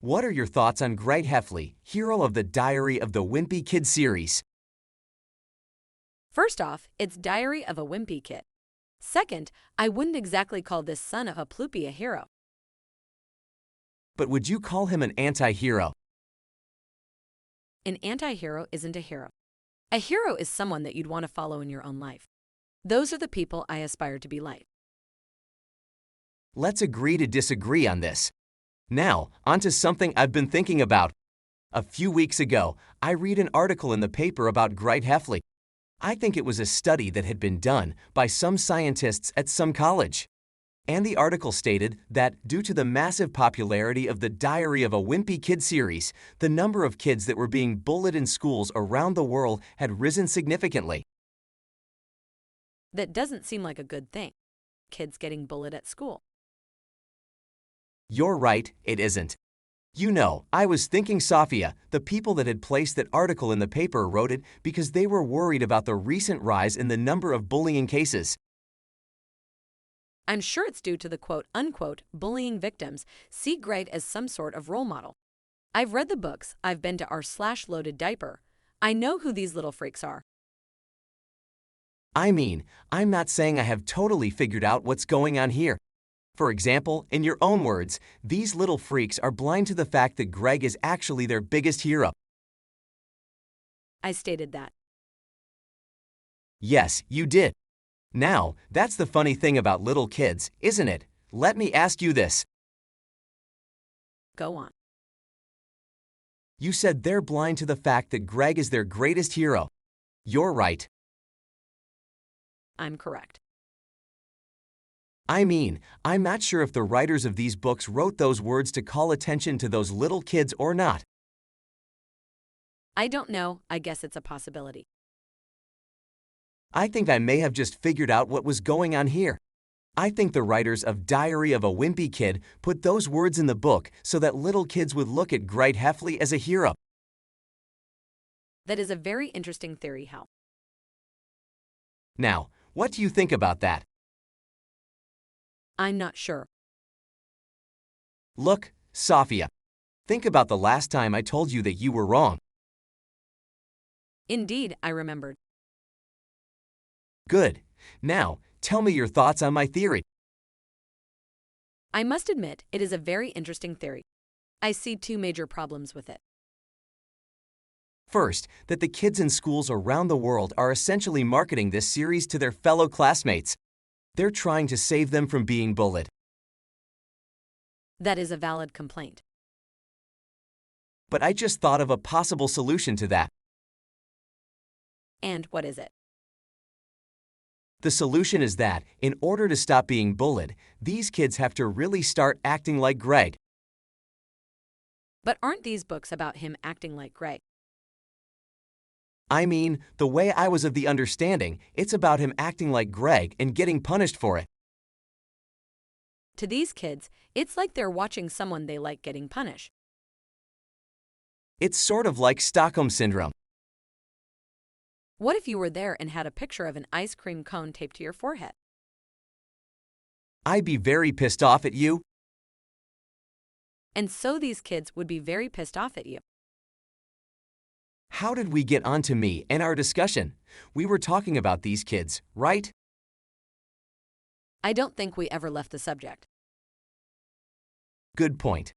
What are your thoughts on Greg Heffley, hero of the Diary of the Wimpy Kid series? First off, it's Diary of a Wimpy Kid. Second, I wouldn't exactly call this son of a ploopy a hero. But would you call him an anti-hero? An anti-hero isn't a hero. A hero is someone that you'd want to follow in your own life. Those are the people I aspire to be like. Let's agree to disagree on this. Now, onto something I've been thinking about. A few weeks ago, I read an article in the paper about Greg Heffley. I think it was a study that had been done by some scientists at some college. And the article stated that due to the massive popularity of the Diary of a Wimpy Kid series, the number of kids that were being bullied in schools around the world had risen significantly. That doesn't seem like a good thing. Kids getting bullied at school. You're right, it isn't. You know, I was thinking, Sophia, the people that had placed that article in the paper wrote it because they were worried about the recent rise in the number of bullying cases. I'm sure it's due to the quote-unquote bullying victims see Greg as some sort of role model. I've read the books, I've been to r/loaded diaper. I know who these little freaks are. I mean, I'm not saying I have totally figured out what's going on here. For example, in your own words, these little freaks are blind to the fact that Greg is actually their biggest hero. I stated that. Yes, you did. Now, that's the funny thing about little kids, isn't it? Let me ask you this. Go on. You said they're blind to the fact that Greg is their greatest hero. You're right. I'm correct. I mean, I'm not sure if the writers of these books wrote those words to call attention to those little kids or not. I don't know, I guess it's a possibility. I think I may have just figured out what was going on here. I think the writers of Diary of a Wimpy Kid put those words in the book so that little kids would look at Greg Heffley as a hero. That is a very interesting theory, Hal. Now, what do you think about that? I'm not sure. Look, Sophia, think about the last time I told you that you were wrong. Indeed, I remembered. Good. Now, tell me your thoughts on my theory. I must admit, it is a very interesting theory. I see two major problems with it. First, that the kids in schools around the world are essentially marketing this series to their fellow classmates. They're trying to save them from being bullied. That is a valid complaint. But I just thought of a possible solution to that. And what is it? The solution is that, in order to stop being bullied, these kids have to really start acting like Greg. But aren't these books about him acting like Greg? I mean, the way I was of the understanding, it's about him acting like Greg and getting punished for it. To these kids, it's like they're watching someone they like getting punished. It's sort of like Stockholm Syndrome. What if you were there and had a picture of an ice cream cone taped to your forehead? I'd be very pissed off at you. And so these kids would be very pissed off at you. How did we get onto me and our discussion? We were talking about these kids, right? I don't think we ever left the subject. Good point.